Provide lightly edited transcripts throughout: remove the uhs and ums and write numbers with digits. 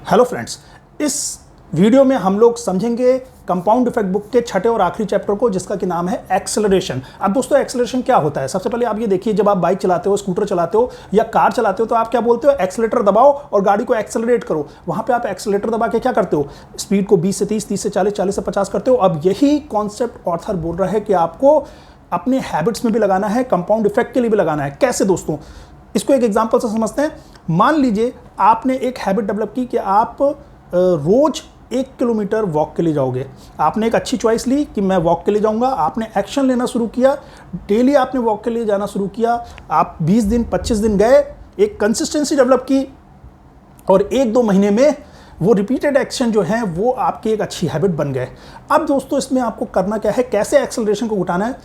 Hello friends, इस video में हम लोग समझेंगे कंपाउंड इफेक्ट बुक के छठे और आखिरी चैप्टर को, जिसका कि नाम है एक्सेलरेशन। अब दोस्तों, एक्सेलरेशन क्या होता है? सबसे पहले आप ये देखिए, जब आप बाइक चलाते हो, स्कूटर चलाते हो या कार चलाते हो तो आप क्या बोलते हो? एक्सेलेटर दबाओ और गाड़ी को एक्सेलरेट करो। वहां पे आप एक्सेलेटर दबा के क्या करते हो? स्पीड को 20 से 30, 30 से 40, 40 से 50 करते हो। अब यही कॉन्सेप्ट ऑथर बोल रहा है कि आपको अपने हैबिट्स में भी लगाना है, कंपाउंड इफेक्ट के लिए भी लगाना है। कैसे दोस्तों? इसको एक एग्जांपल से समझते हैं। मान लीजिए आपने एक हैबिट डेवलप की कि आप रोज 1 किलोमीटर वॉक के लिए जाओगे। आपने एक अच्छी चॉइस ली कि मैं वॉक के लिए जाऊंगा। आपने एक्शन लेना शुरू किया, डेली आपने वॉक के लिए जाना शुरू किया। आप 20 दिन 25 दिन गए, एक कंसिस्टेंसी डेवलप की और 1-2 महीने में वो रिपीटेड एक्शन जो है वो आपकी एक अच्छी हैबिट बन गए। अब दोस्तों, इसमें आपको करना क्या है? कैसे एक्सेलरेशन को उठाना है,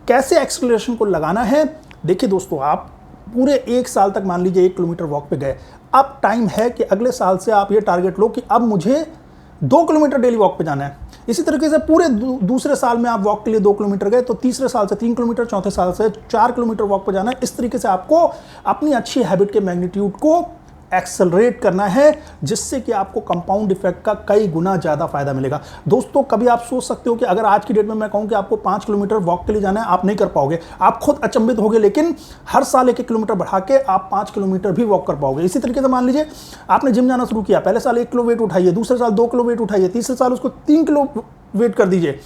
कैसे एक्सेलरेशन को लगाना है? देखिए दोस्तों, आप पूरे 1 साल तक मान लीजिए 1 किलोमीटर वॉक पे गए। अब टाइम है कि अगले साल से आप ये टारगेट लो कि अब मुझे 2 किलोमीटर डेली वॉक पे जाना है। इसी तरीके से पूरे दूसरे साल में आप वॉक के लिए 2 किलोमीटर गए तो तीसरे साल से 3 किलोमीटर, चौथे साल से 4 किलोमीटर वॉक पे जाना है। इस तरीके से आपको अपनी अच्छी हैबिट के मैग्नीट्यूड को एक्सेलरेट करना है, जिससे कि आपको कंपाउंड इफेक्ट का कई गुना ज़्यादा फायदा मिलेगा। दोस्तों, कभी आप सोच सकते हो कि अगर आज की डेट में मैं कहूं कि आपको 5 किलोमीटर वॉक के लिए जाना है, आप नहीं कर पाओगे, आप खुद अचंभित होगे। लेकिन हर साल 1-1 किलोमीटर बढ़ा के आप 5 किलोमीटर भी वॉक कर पाओगे। इसी तरीके से मान लीजिए आपने जिम जाना शुरू किया। पहले साल 1 किलो वेट उठाइए, दूसरे साल 2 किलो वेट उठाइए, तीसरे साल उसको 3 किलो वेट कर दीजिए।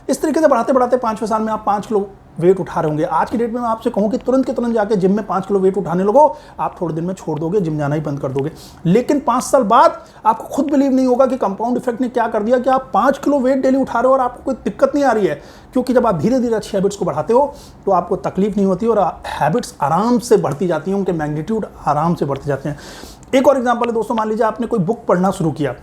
इस तरीके से बढ़ाते बढ़ाते 5वें साल में आप 5 किलो वेट उठा रहे होंगे। आज की डेट में मैं आपसे कहूं कि तुरंत के तुरंत जाके जिम में 5 किलो वेट उठाने लगो, आप थोड़े दिन में छोड़ दोगे, जिम जाना ही बंद कर दोगे। लेकिन 5 साल बाद आपको खुद बिलीव नहीं होगा कि कंपाउंड इफेक्ट ने क्या कर दिया कि आप 5 किलो वेट डेली उठा रहे हो और आपको कोई दिक्कत नहीं आ रही है। क्योंकि जब आप धीरे धीरे अच्छी हैबिट्स को बढ़ाते हो तो आपको तकलीफ नहीं होती और हैबिट्स आराम से बढ़ती जाती हैं, उनके मैग्नीट्यूड आराम से बढ़ते जाते हैं। एक और एग्जाम्पल है दोस्तों, मान लीजिए आपने कोई बुक पढ़ना शुरू किया।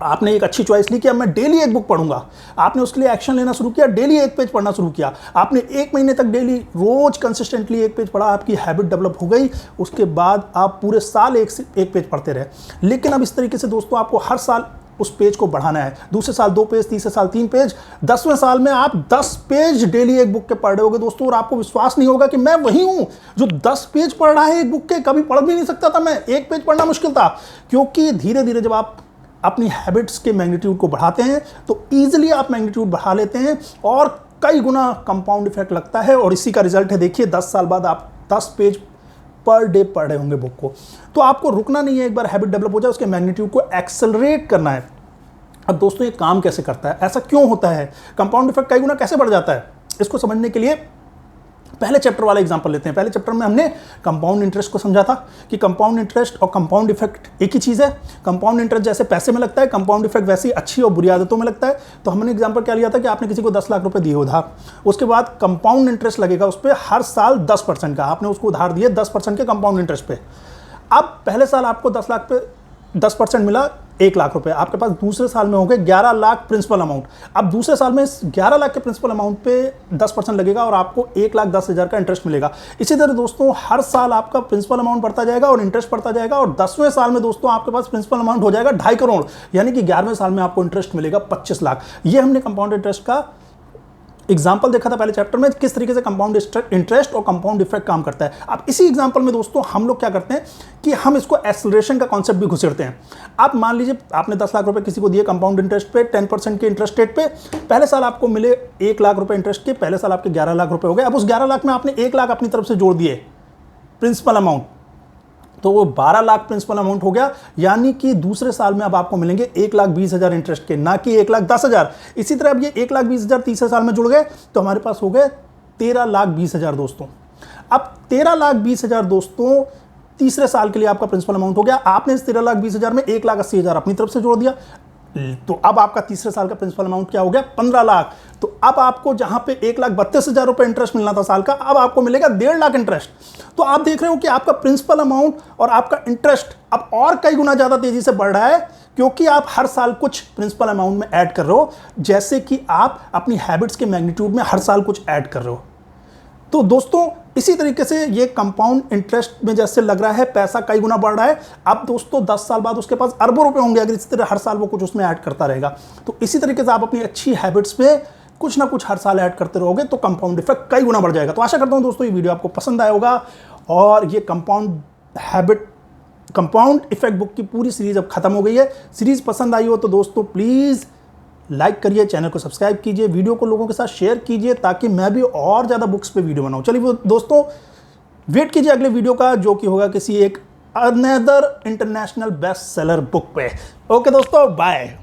आपने एक अच्छी चॉइस ली कि अब मैं डेली एक बुक पढ़ूंगा। आपने उसके लिए एक्शन लेना शुरू किया, डेली 1 पेज पढ़ना शुरू किया। आपने 1 महीने तक डेली रोज कंसिस्टेंटली 1 पेज पढ़ा, आपकी हैबिट डेवलप हो गई। उसके बाद आप पूरे साल एक पेज पढ़ते रहे। लेकिन अब इस तरीके से दोस्तों आपको हर साल उस पेज को बढ़ाना है। दूसरे साल 2 पेज, तीसरे साल 3 पेज, 10वें साल में आप 10 पेज डेली एक बुक के पढ़ रहे होगे दोस्तों। और आपको विश्वास नहीं होगा कि मैं वही हूं जो 10 पेज पढ़ रहा है एक बुक के। कभी पढ़ भी नहीं सकता था मैं, 1 पेज पढ़ना मुश्किल था। क्योंकि धीरे धीरे जब आप अपनी हैबिट्स के मैग्नीट्यूड को बढ़ाते हैं तो ईजिली आप मैग्नीट्यूड बढ़ा लेते हैं और कई गुना कंपाउंड इफेक्ट लगता है। और इसी का रिजल्ट है, देखिए 10 साल बाद आप 10 पेज पर डे पढ़ रहे होंगे बुक को। तो आपको रुकना नहीं है, एक बार हैबिट डेवलप हो जाए उसके मैग्नीट्यूड को एक्सेलरेट करना है। अब दोस्तों, ये काम कैसे करता है, ऐसा क्यों होता है, कंपाउंड इफेक्ट कई गुना कैसे बढ़ जाता है, इसको समझने के लिए पहले चैप्टर वाला एग्जांपल लेते हैं। पहले चैप्टर में हमने कंपाउंड इंटरेस्ट को समझा था कि कंपाउंड इंटरेस्ट और कंपाउंड इफेक्ट एक ही चीज़ है। कंपाउंड इंटरेस्ट जैसे पैसे में लगता है, कंपाउंड इफेक्ट वैसे ही अच्छी और बुरी आदतों में लगता है। तो हमने एग्जांपल क्या लिया था कि आपने किसी को 10 लाख रुपए दिए उधार, उसके बाद कंपाउंड इंटरेस्ट लगेगा उस पर हर साल 10% का। आपने उसको उधार दिए 10% के कंपाउंड इंटरेस्ट पे। अब पहले साल आपको 10 लाख पे 10% मिला, 1 लाख रुपए आपके पास। दूसरे साल में हो गए 11 लाख प्रिंसिपल अमाउंट। अब दूसरे साल में इस 11 लाख के प्रिंसिपल अमाउंट पे 10% लगेगा और आपको 1,10,000 का इंटरेस्ट मिलेगा। इसी तरह दोस्तों हर साल आपका प्रिंसिपल अमाउंट बढ़ता जाएगा और इंटरेस्ट बढ़ता जाएगा और 10वें साल में दोस्तों आपके पास प्रिंसिपल अमाउंट हो जाएगा 2.5 करोड़। यानी कि 11वें साल में आपको इंटरेस्ट मिलेगा 25 लाख। ये हमने कंपाउंड इंटरेस्ट का एग्जाम्पल देखा था पहले चैप्टर में, किस तरीके से कंपाउंड इंटरेस्ट और कंपाउंड इफेक्ट काम करता है। अब इसी एग्जाम्पल में दोस्तों हम लोग क्या करते हैं कि हम इसको एक्सेलरेशन का कॉन्सेप्ट भी घुसेड़ते हैं। आप मान लीजिए आपने 10 लाख रुपए किसी को दिए कंपाउंड इंटरेस्ट पे, 10% के इंटरेस्ट रेट पे। पहले साल आपको मिले 1 लाख रुपए इंटरेस्ट के, पहले साल आपके 11 लाख रुपए हो गए। अब उस 11 लाख में आपने 1 लाख अपनी तरफ से जोड़ दिए प्रिंसिपल अमाउंट, तो वो 12 लाख प्रिंसिपल अमाउंट हो गया। यानी कि दूसरे साल में अब आपको मिलेंगे 1,20,000 इंटरेस्ट के, ना कि 1,10,000। इसी तरह अब ये 1,20,000 तीसरे साल में जुड़ गए तो हमारे पास हो गए 13,20,000 दोस्तों। अब 13,20,000 दोस्तों तीसरे साल के लिए आपका प्रिंसिपल अमाउंट हो गया। आपने इस 13,20,000 में 1,80,000 अपनी तरफ से जोड़ दिया, तो अब आपका तीसरे साल का प्रिंसिपल अमाउंट क्या हो गया? 15 लाख। तो अब आपको जहां पे 1,32,000 रुपए इंटरेस्ट मिलना था साल का, अब आपको मिलेगा 1.5 लाख इंटरेस्ट। तो आप देख रहे हो कि आपका प्रिंसिपल अमाउंट और आपका इंटरेस्ट अब और कई गुना ज्यादा तेजी से बढ़ रहा है, क्योंकि आप हर साल कुछ प्रिंसिपल अमाउंट में ऐड कर रहे हो, जैसे कि आप अपनी हैबिट्स के मैग्नीट्यूड में हर साल कुछ ऐड कर रहे हो। तो दोस्तों इसी तरीके से ये कंपाउंड इंटरेस्ट में जैसे लग रहा है पैसा कई गुना बढ़ रहा है। अब दोस्तों 10 साल बाद उसके पास अरबों रुपए होंगे अगर इसी तरह हर साल वो कुछ उसमें ऐड करता रहेगा। तो इसी तरीके से आप अपनी अच्छी हैबिट्स पे कुछ ना कुछ हर साल ऐड करते रहोगे तो कंपाउंड इफेक्ट कई गुना बढ़ जाएगा। तो आशा करता हूं दोस्तों ये वीडियो आपको पसंद आया होगा और ये compound habit compound effect book की पूरी सीरीज अब खत्म हो गई है। सीरीज पसंद आई हो तो दोस्तों प्लीज़ लाइक करिए, चैनल को सब्सक्राइब कीजिए, वीडियो को लोगों के साथ शेयर कीजिए ताकि मैं भी और ज़्यादा बुक्स पे वीडियो बनाऊं। चलिए दोस्तों वेट कीजिए अगले वीडियो का, जो कि होगा किसी एक another international best seller book पे। ओके दोस्तों, बाय।